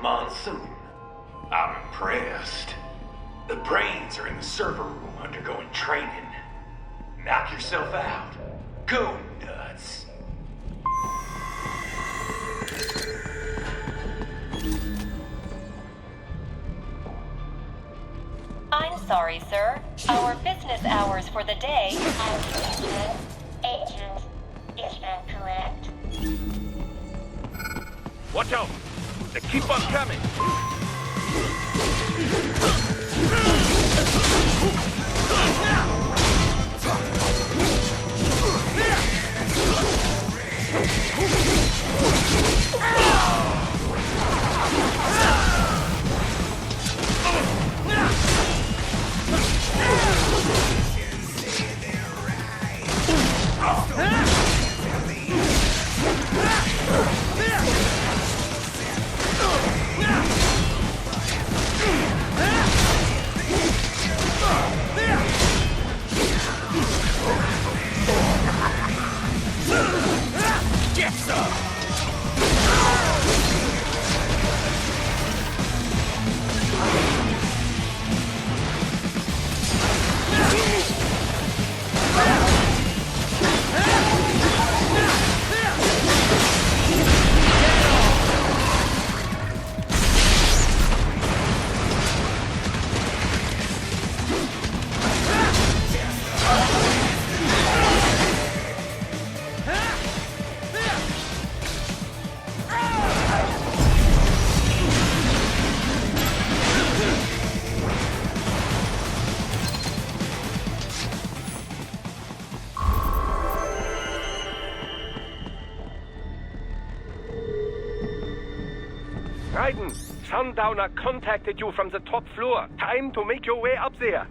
monsoon. I'm impressed. The brains are in the server room undergoing training. Knock yourself out. Go nuts. I'm sorry, sir. Our business hours for the day... Agent, is that correct? Watch out! They keep on coming! Get some! Raiden, Sundowner contacted you from the top floor. Time to make your way up there.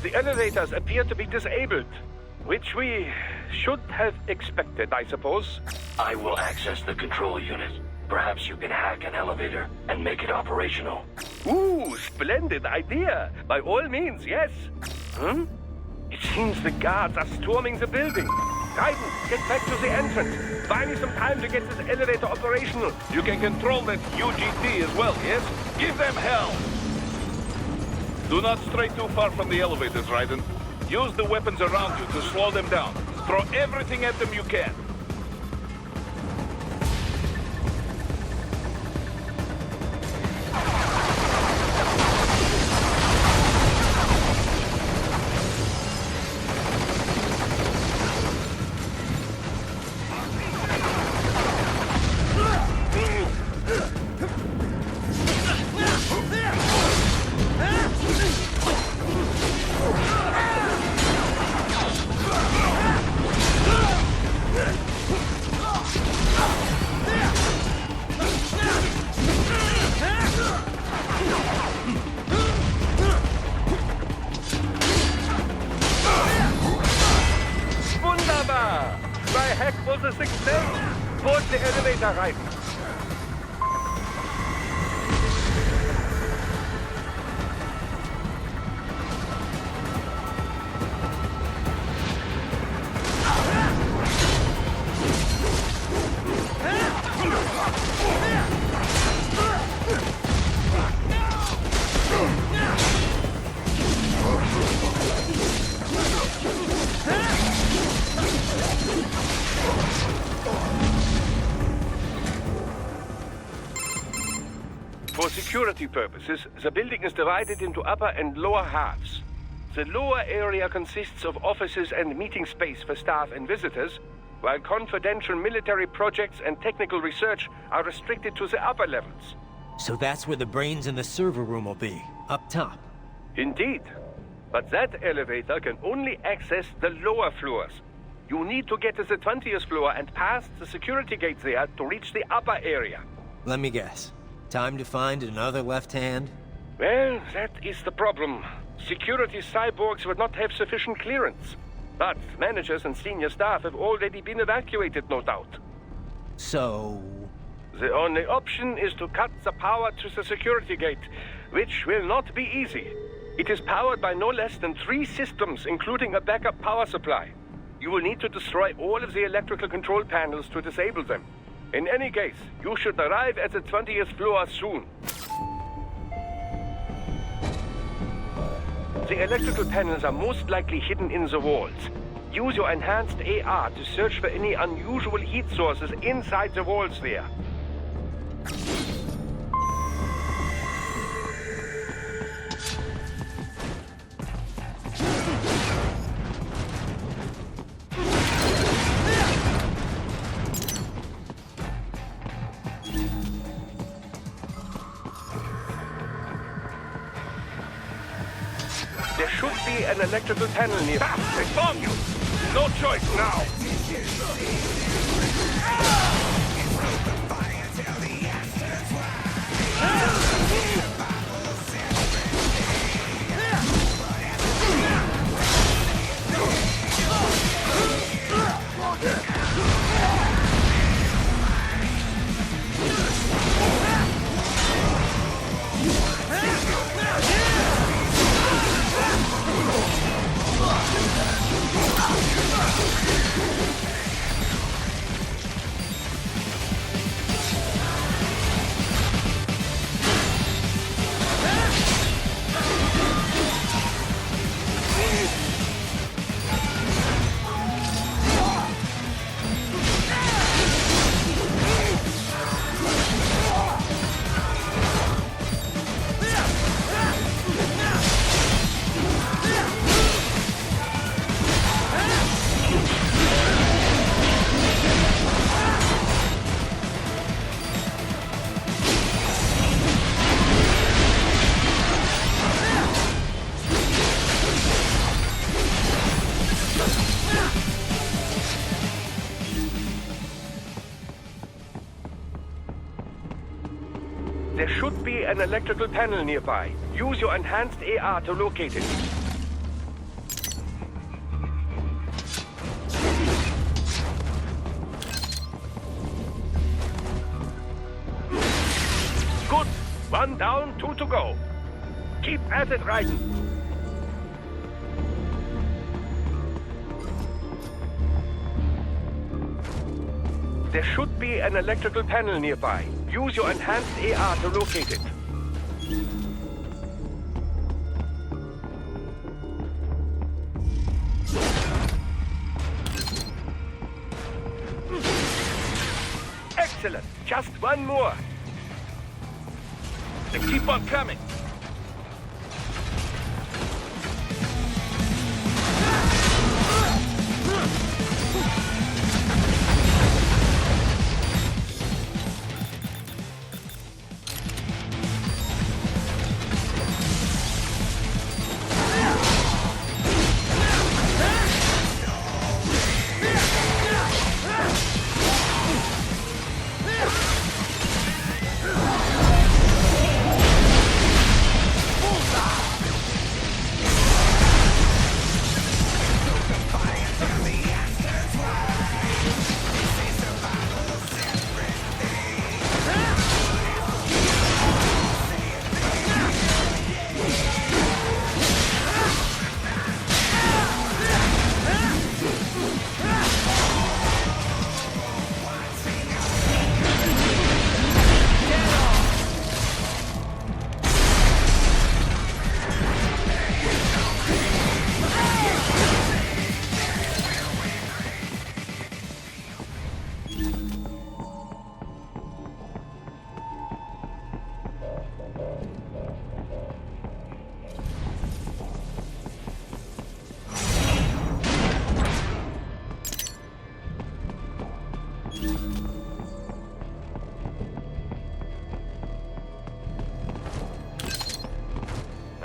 The elevators appear to be disabled, which we should have expected, I suppose. I will access the control unit. Perhaps you can hack an elevator and make it operational. Ooh, splendid idea. By all means, yes. It seems the guards are storming the building. Raiden, get back to the entrance. Buy me some time to get this elevator operational. You can control that UGT as well, yes? Give them hell! Do not stray too far from the elevators, Raiden. Use the weapons around you to slow them down. Throw everything at them you can. My hack was a success! Board the elevator, Raiden. For security purposes, the building is divided into upper and lower halves. The lower area consists of offices and meeting space for staff and visitors, while confidential military projects and technical research are restricted to the upper levels. So that's where the brains in the server room will be, up top. Indeed. But that elevator can only access the lower floors. You need to get to the 20th floor and past the security gate there to reach the upper area. Let me guess. Time to find another left hand? Well, that is the problem. Security cyborgs would not have sufficient clearance. But managers and senior staff have already been evacuated, no doubt. So... The only option is to cut the power to the security gate, which will not be easy. It is powered by no less than 3 systems, including a backup power supply. You will need to destroy all of the electrical control panels to disable them. In any case, you should arrive at the 20th floor soon. The electrical panels are most likely hidden in the walls. Use your enhanced AR to search for any unusual heat sources inside the walls there. There should be an electrical panel near. They found you! No choice now! There should be an electrical panel nearby. Use your enhanced AR to locate it. Good. 1 down, 2 to go. Keep at it, Raiden. There should be an electrical panel nearby. Use your enhanced AR to locate it. Excellent. Just 1 more. They keep on coming!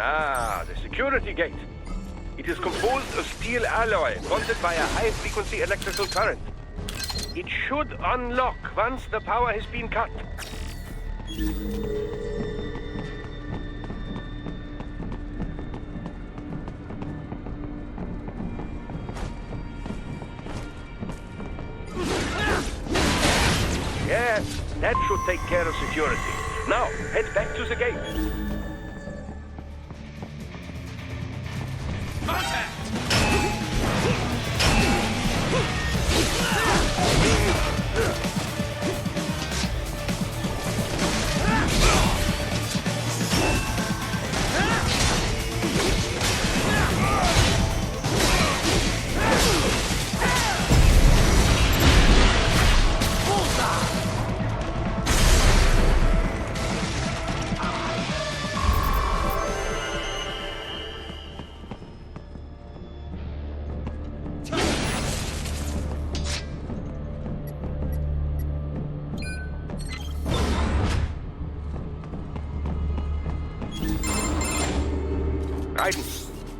Ah, the security gate. It is composed of steel alloy bonded by a high-frequency electrical current. It should unlock once the power has been cut. Yes, that should take care of security. Now, head back to the gate.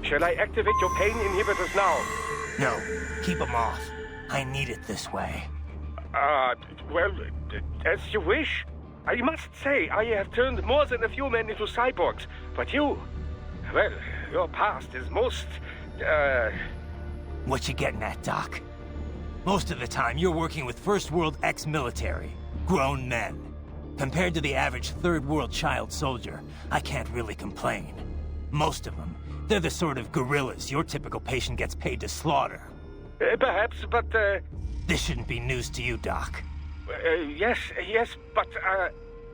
Shall I activate your pain inhibitors now? No, keep them off. I need it this way. Well, as you wish. I must say, I have turned more than a few men into cyborgs, but you... Well, your past is most, What you getting at, Doc? Most of the time, you're working with First World ex-military. Grown men. Compared to the average Third World child soldier, I can't really complain. Most of them, they're the sort of guerrillas your typical patient gets paid to slaughter. Perhaps, but, This shouldn't be news to you, Doc. yes, but,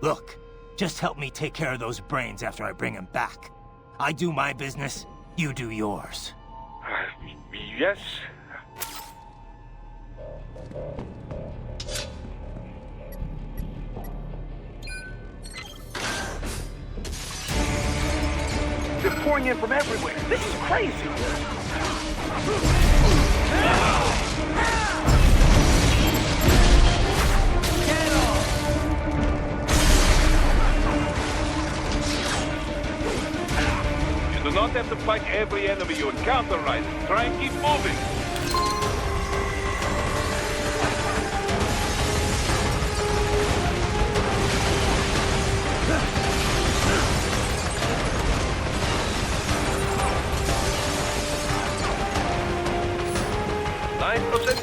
Look, just help me take care of those brains after I bring them back. I do my business, you do yours. Yes. They're pouring in from everywhere. This is crazy. You do not have to fight every enemy you encounter, right? Try and keep moving.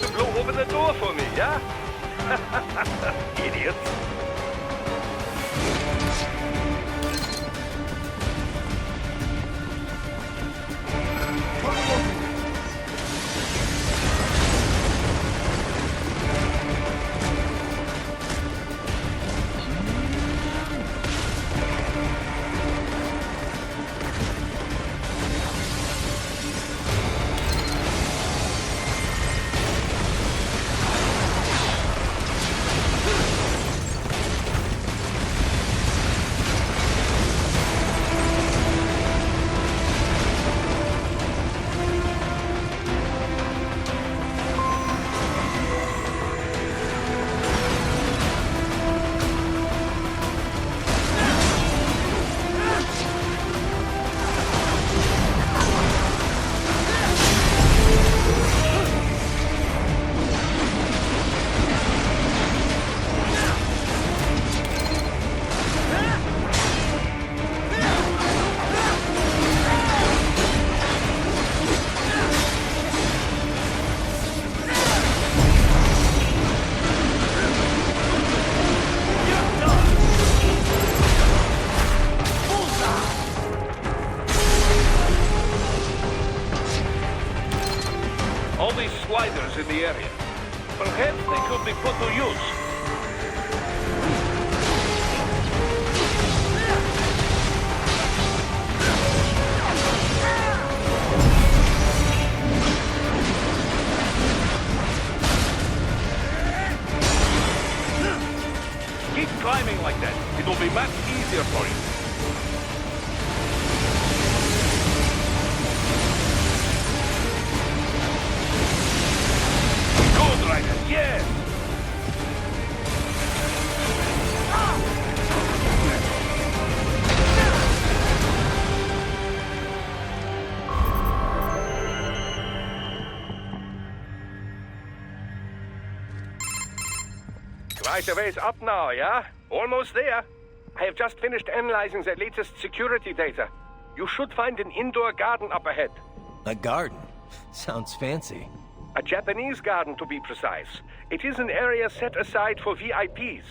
To blow open the door for me, yeah? Idiot. In the area. Perhaps they could be put to use. Keep climbing like that. It will be much easier for you. Yes! Quite a ways up now, yeah? Almost there. I have just finished analyzing the latest security data. You should find an indoor garden up ahead. A garden? Sounds fancy. A Japanese garden, to be precise. It is an area set aside for VIPs.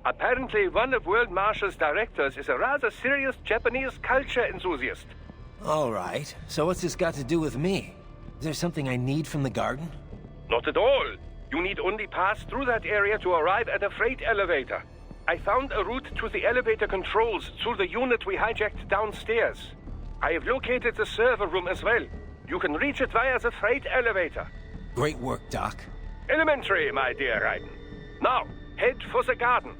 Apparently, one of World Marshall's directors is a rather serious Japanese culture enthusiast. All right. So what's this got to do with me? Is there something I need from the garden? Not at all. You need only pass through that area to arrive at a freight elevator. I found a route to the elevator controls through the unit we hijacked downstairs. I have located the server room as well. You can reach it via the freight elevator. Great work, Doc. Elementary, my dear Raiden. Now, head for the garden.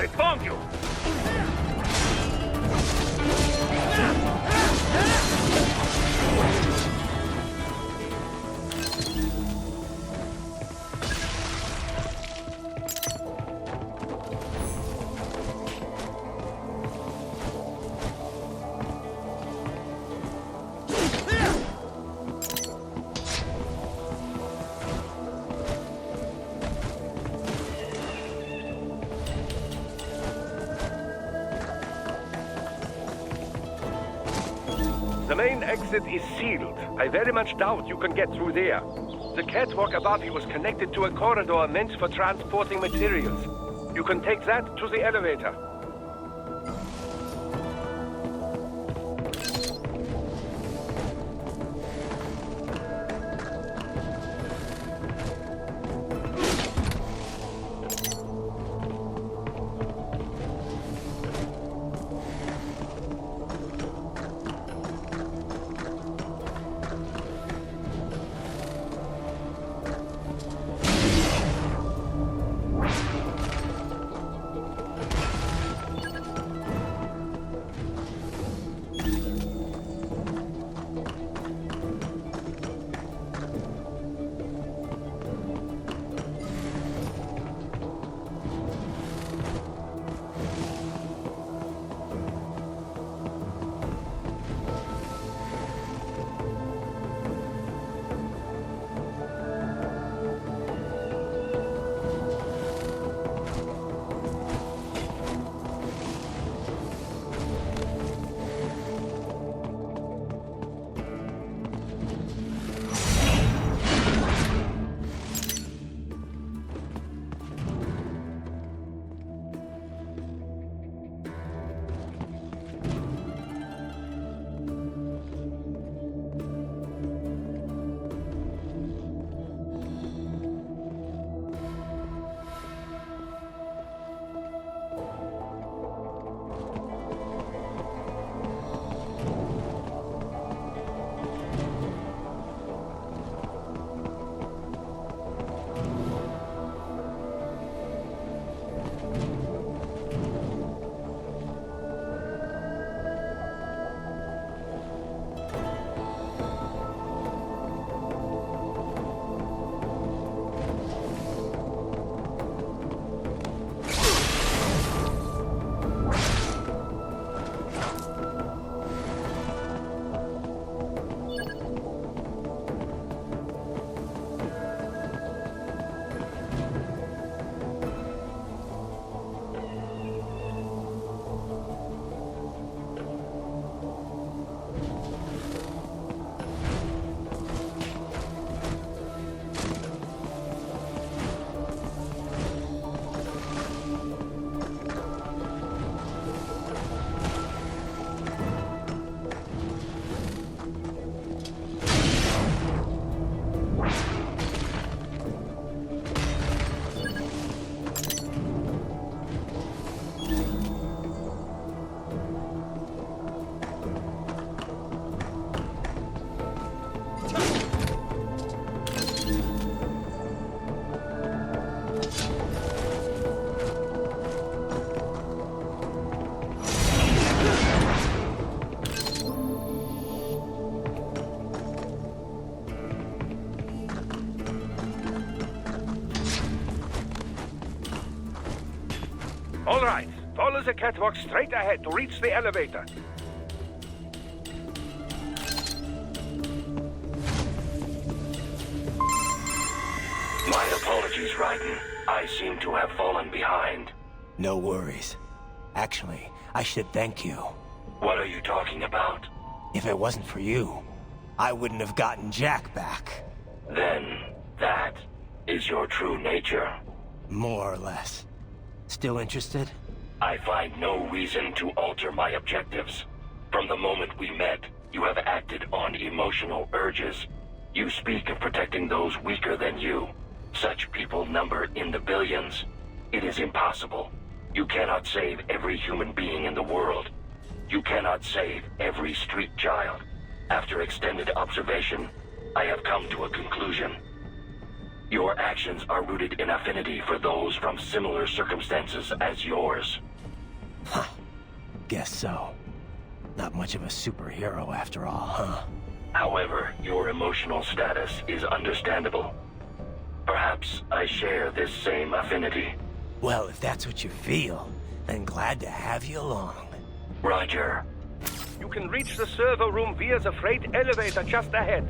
I found you! The main exit is sealed. I very much doubt you can get through there. The catwalk above you is connected to a corridor meant for transporting materials. You can take that to the elevator. Use the catwalk straight ahead to reach the elevator. My apologies, Raiden. I seem to have fallen behind. No worries. Actually, I should thank you. What are you talking about? If it wasn't for you, I wouldn't have gotten Jack back. Then, that is your true nature. More or less. Still interested? I find no reason to alter my objectives. From the moment we met, you have acted on emotional urges. You speak of protecting those weaker than you. Such people number in the billions. It is impossible. You cannot save every human being in the world. You cannot save every street child. After extended observation, I have come to a conclusion. Your actions are rooted in affinity for those from similar circumstances as yours. Huh. Guess so. Not much of a superhero after all, huh? However, your emotional status is understandable. Perhaps I share this same affinity. Well, if that's what you feel, then glad to have you along. Roger. You can reach the server room via the freight elevator just ahead.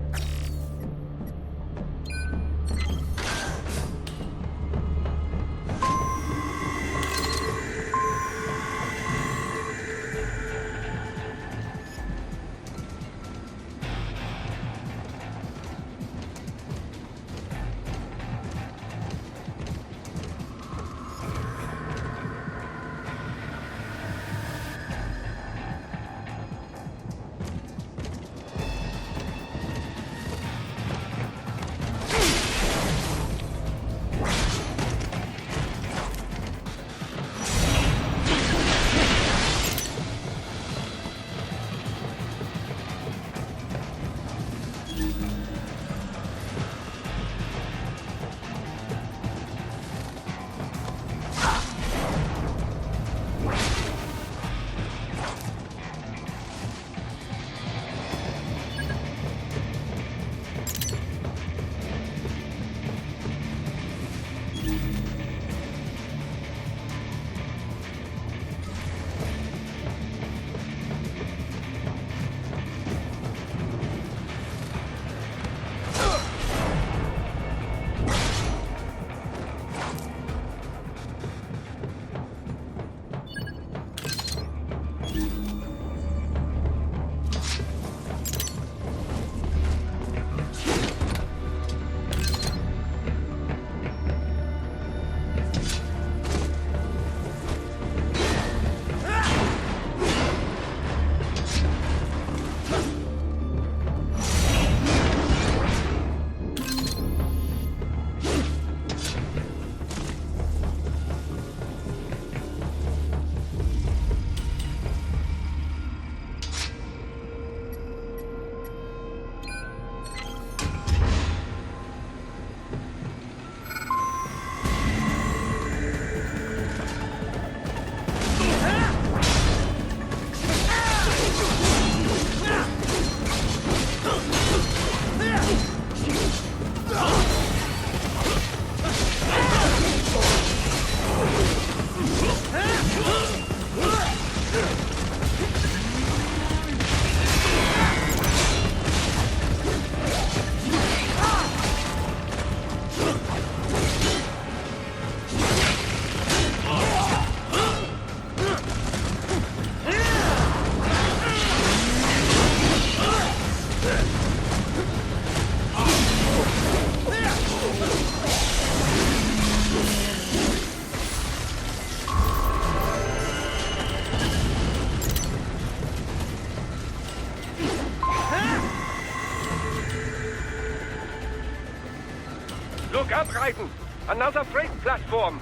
Look out, Raiden! Another freight platform!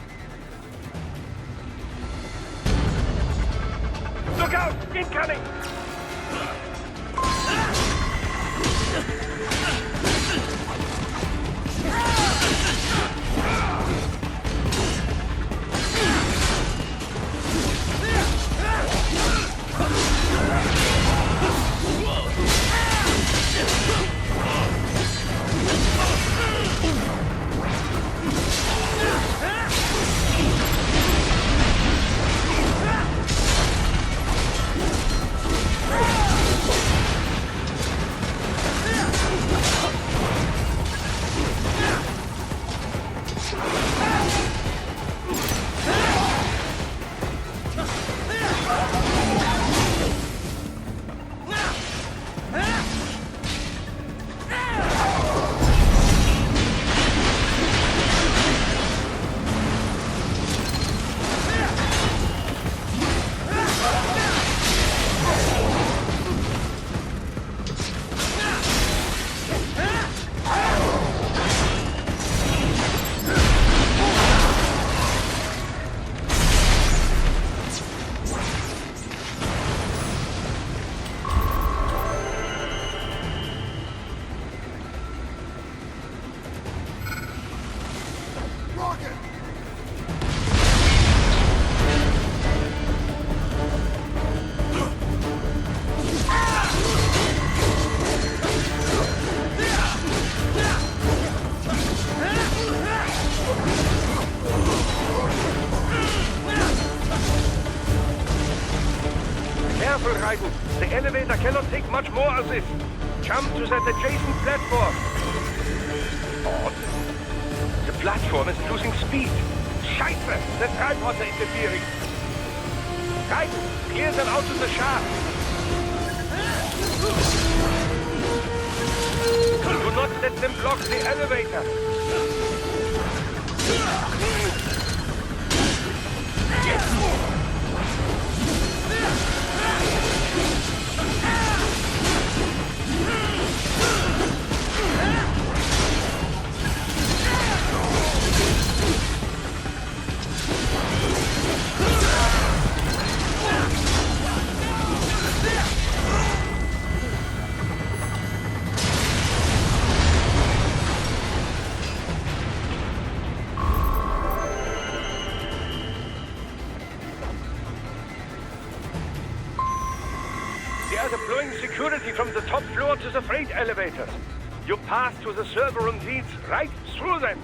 Look out! Incoming! careful, Raiden. The elevator cannot take much more of this. Jump to that adjacent platform. Odd. The platform is losing speed. Scheiße! The tripods are interfering. Raiden, clear them out to the shaft. Do not let them block the elevator. They are deploying security from the top floor to the freight elevators. You pass to the server room leads right through them.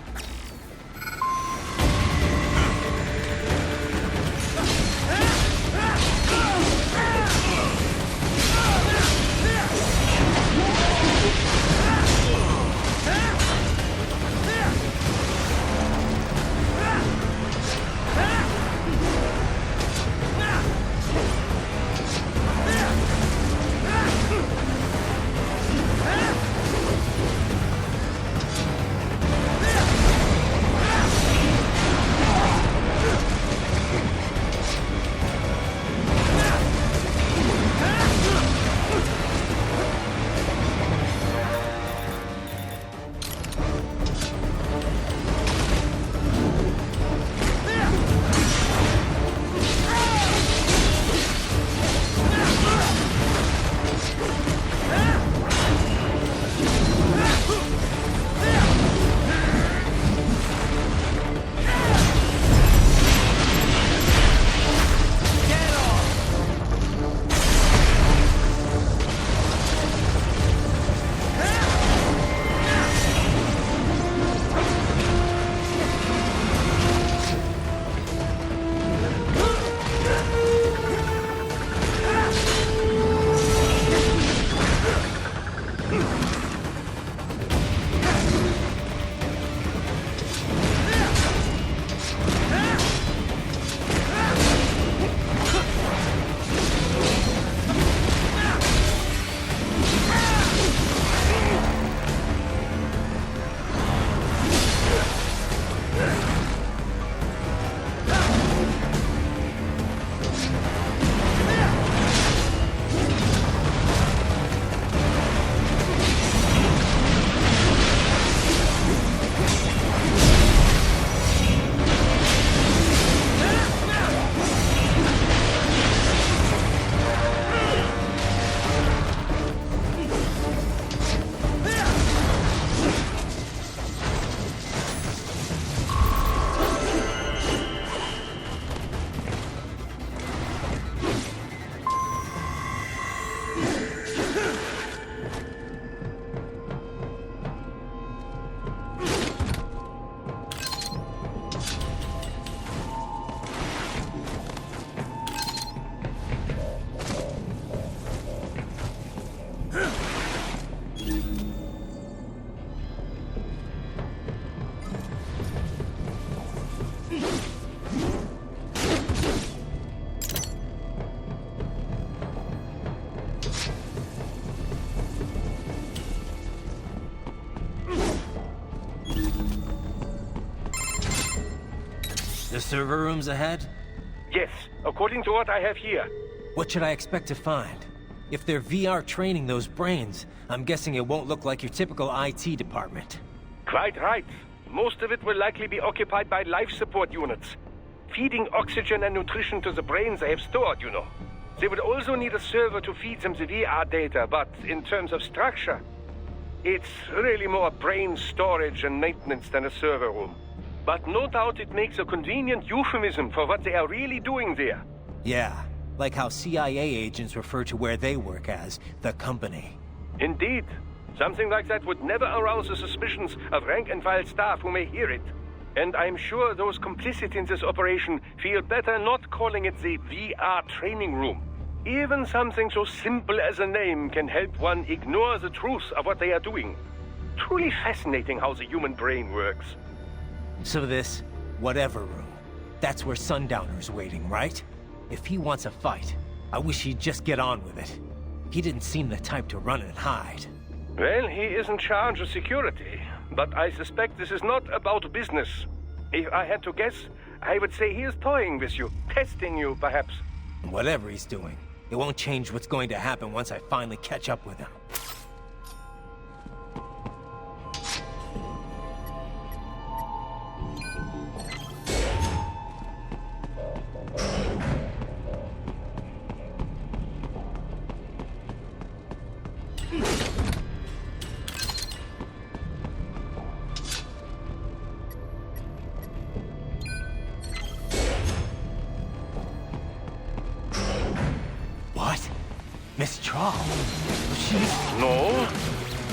The server rooms ahead? Yes, according to what I have here. What should I expect to find? If they're VR training those brains, I'm guessing it won't look like your typical IT department. Quite right. Most of it will likely be occupied by life support units. Feeding oxygen and nutrition to the brains they have stored, you know. They would also need a server to feed them the VR data, but in terms of structure, it's really more brain storage and maintenance than a server room. But no doubt it makes a convenient euphemism for what they are really doing there. Yeah, like how CIA agents refer to where they work as the company. Indeed. Something like that would never arouse the suspicions of rank-and-file staff who may hear it. And I'm sure those complicit in this operation feel better not calling it the VR training room. Even something so simple as a name can help one ignore the truth of what they are doing. Truly fascinating how the human brain works. So this, whatever room, that's where Sundowner's waiting, right? If he wants a fight, I wish he'd just get on with it. He didn't seem the type to run and hide. Well, he is in charge of security, but I suspect this is not about business. If I had to guess, I would say he is toying with you, testing you, perhaps. Whatever he's doing, it won't change what's going to happen once I finally catch up with him. What? Miss Trawl? She's... No.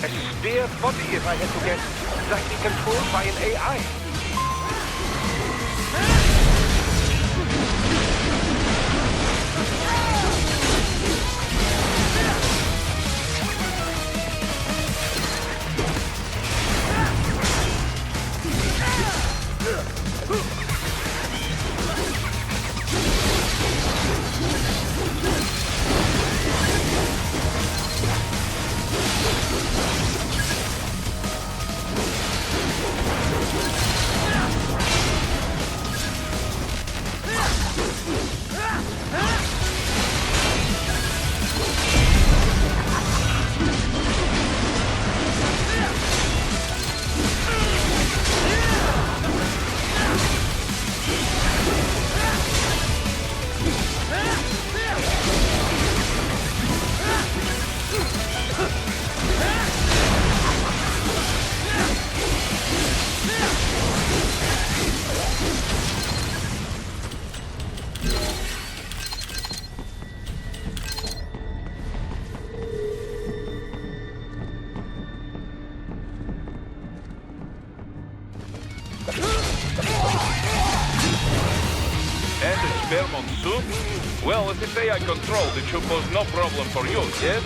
A spare body, if I had to guess. Likely controlled by an AI. And a spare monsoon? Well, if it's AI controlled, it should pose no problem for you, yes?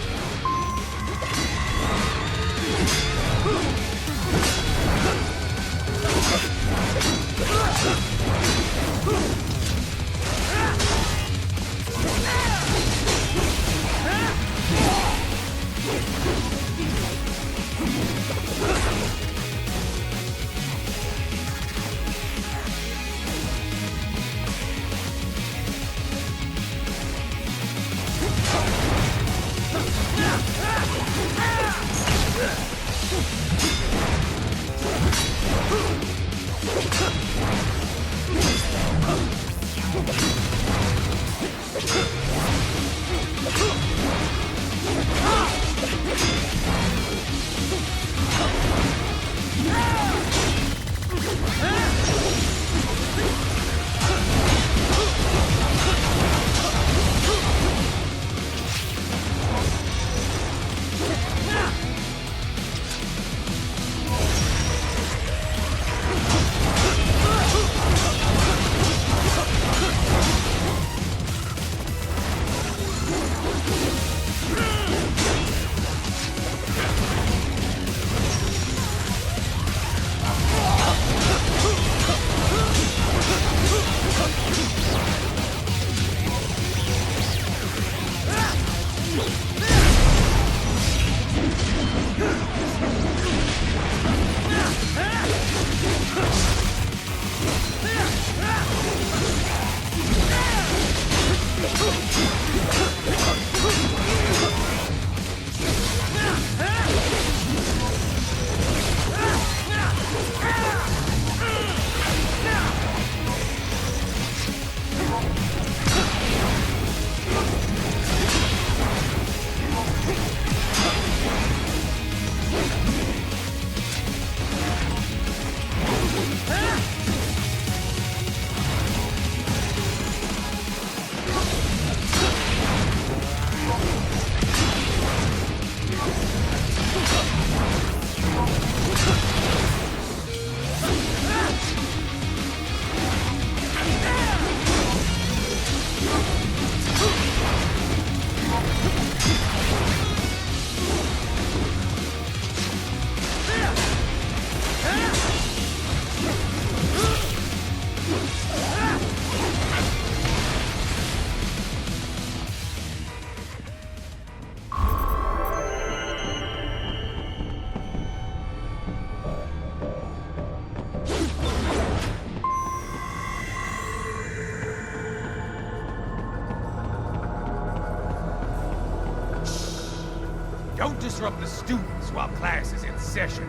Don't disrupt the students while class is in session.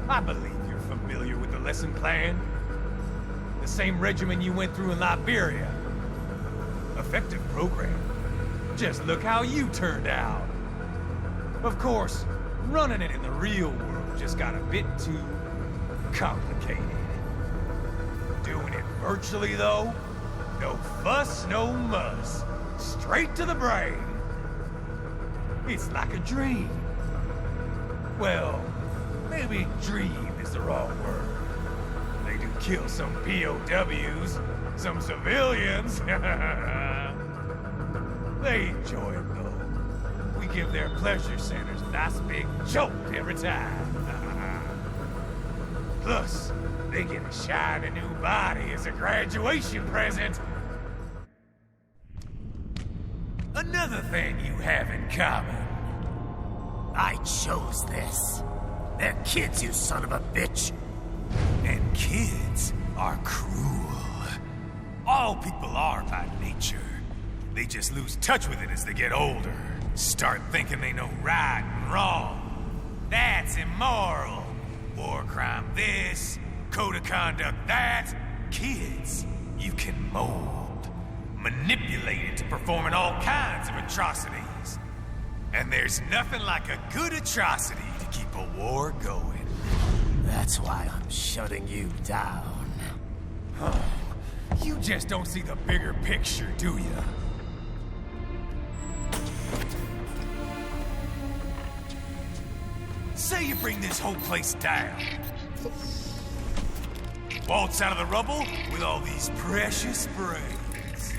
I believe you're familiar with the lesson plan. The same regimen you went through in Liberia. Effective program. Just look how you turned out. Of course, running it in the real world just got a bit too complicated. Doing it virtually, though, no fuss, no muss. Straight to the brain. It's like a dream. Well, maybe dream is the wrong word. They do kill some POWs, some civilians. They enjoy it, though. We give their pleasure centers a nice big jolt every time. Plus, they get a shiny new body as a graduation present. Another thing you have in common. I chose this. They're kids, you son of a bitch. And kids are cruel. All people are by nature. They just lose touch with it as they get older. Start thinking they know right and wrong. That's immoral. War crime this, code of conduct that. Kids, you can mold, manipulate it to performing all kinds of atrocities. And there's nothing like a good atrocity to keep a war going. That's why I'm shutting you down. You just don't see the bigger picture, do you? Say you bring this whole place down. Waltz out of the rubble with all these precious brains.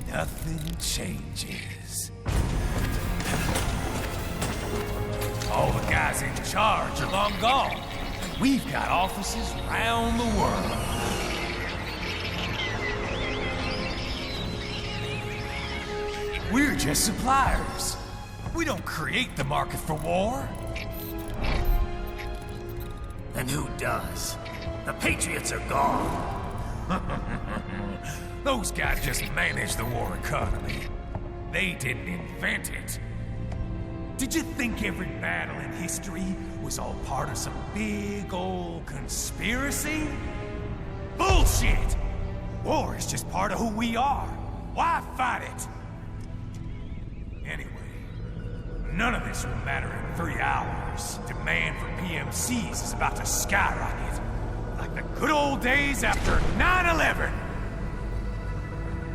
Nothing changes. All the guys in charge are long gone. We've got offices around the world. We're just suppliers. We don't create the market for war. And who does? The Patriots are gone. Those guys just manage the war economy. They didn't invent it. Did you think every battle in history was all part of some big old conspiracy? Bullshit! War is just part of who we are. Why fight it? Anyway, none of this will matter in 3 hours. Demand for PMCs is about to skyrocket. Like the good old days after 9/11.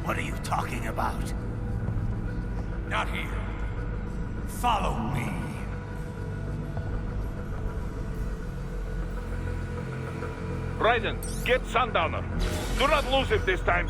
What are you talking about? Not here. Follow me. Raiden, get Sundowner. Do not lose it this time.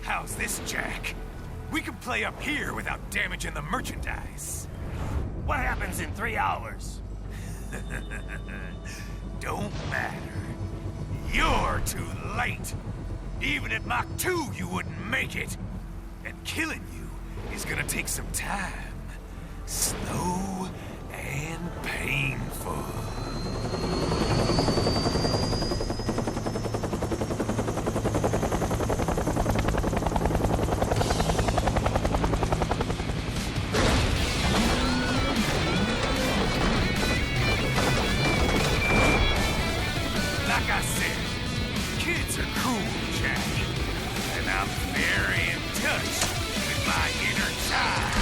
How's this, Jack? We can play up here without damaging the merchandise. What happens in 3 hours? Don't matter. You're too late. Even at Mach 2, you wouldn't make it. And killing you is gonna take some time. Slow and painful. Like I said, kids are cool, Jack. And I'm very in touch with my inner child.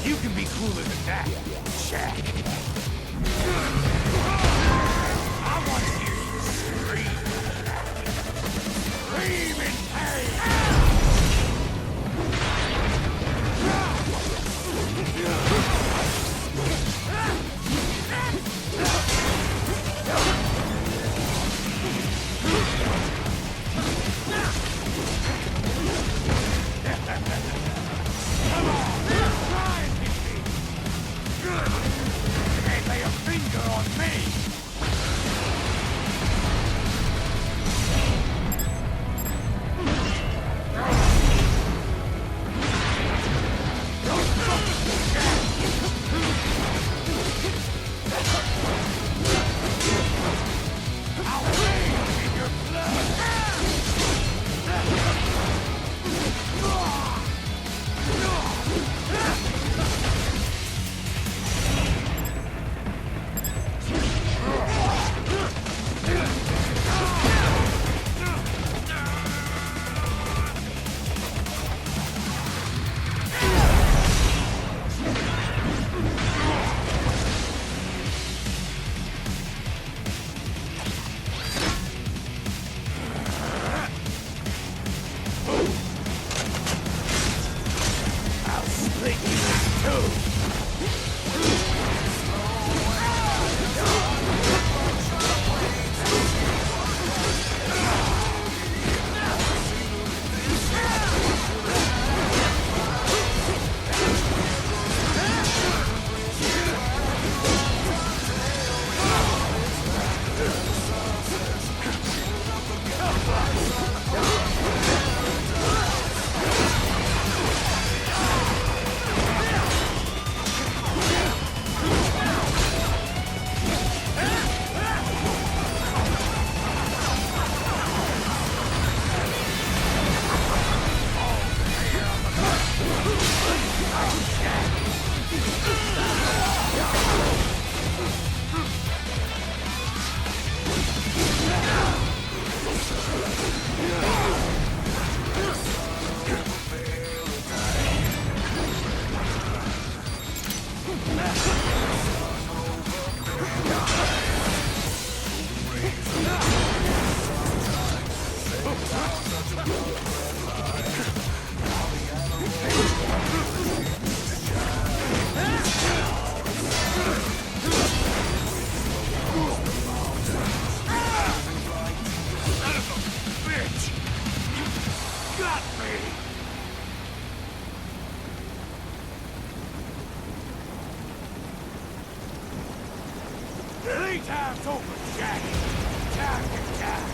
You can be cooler than that, Jack. I want to hear you scream. Scream in pain! Come on, try and hit me! Good! You can't lay a finger on me! I'll rage in your blood! I'll split you in two! Bitch! You got me! 3 times over, Jack! Time to die!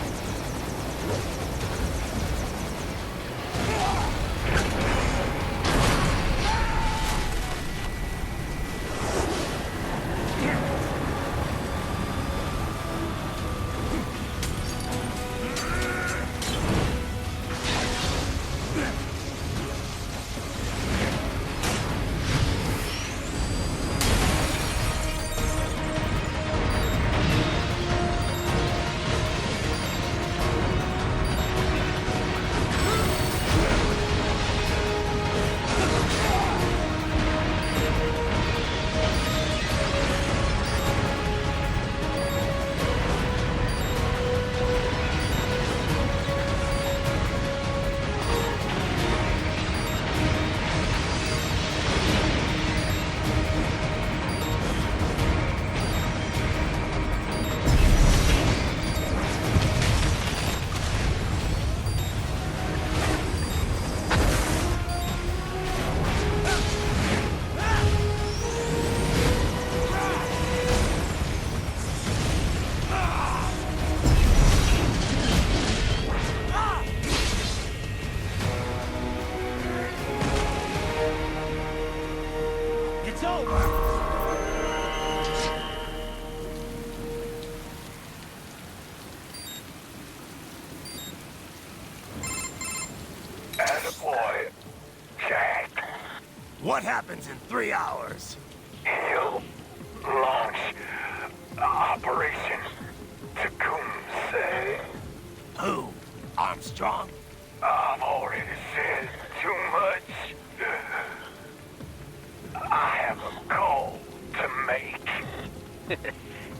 It's over! Attaboy, Jack. What happens in 3 hours? You launch Operation Tecumseh. Who? Armstrong? I've already said too much. I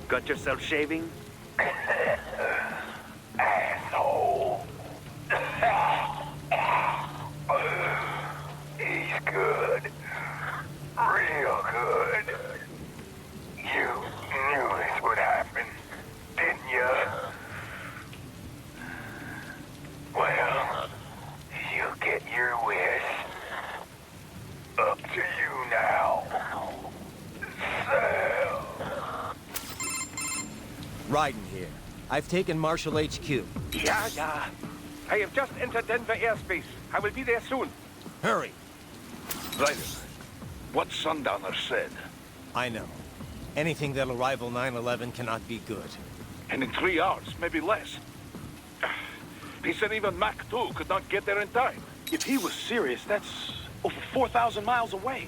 Got yourself shaving? Asshole. He's good. Real good. You knew this would happen, didn't you? Well, you get your wish. Up to you now. Sal. Raiden here. I've taken Marshall HQ. Yeah. I have just entered Denver airspace. I will be there soon. Hurry. Raiden, what Sundowner said. I know. Anything that'll rival 9/11 cannot be good. And in 3 hours, maybe less. He said even Mach 2 could not get there in time. If he was serious, that's over 4,000 miles away.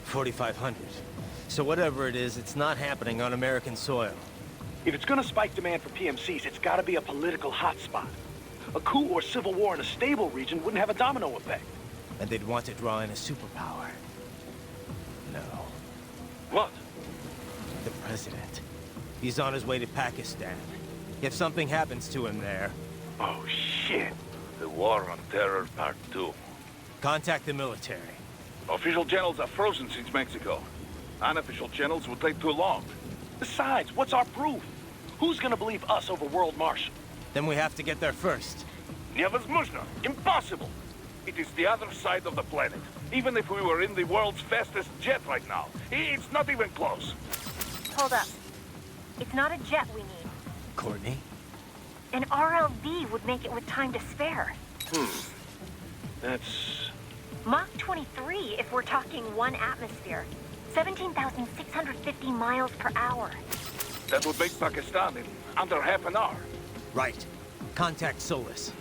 4,500. So whatever it is, it's not happening on American soil. If it's gonna spike demand for PMCs, it's gotta be a political hotspot. A coup or civil war in a stable region wouldn't have a domino effect. And they'd want to draw in a superpower. No. What? The president. He's on his way to Pakistan. If something happens to him there... Oh, shit. The War on Terror Part 2. Contact the military. Official channels are frozen since Mexico. Unofficial channels would take too long. Besides, what's our proof? Who's gonna believe us over World Marshal? Then we have to get there first. Невозможно. Impossible. It is the other side of the planet. Even if we were in the world's fastest jet right now, it's not even close. Hold up. It's not a jet we need. Courtney? An RLV would make it with time to spare. That's... Mach 23 if we're talking 1 atmosphere. 17,650 miles per hour. That would make Pakistan in under half an hour. Right. Contact Solus.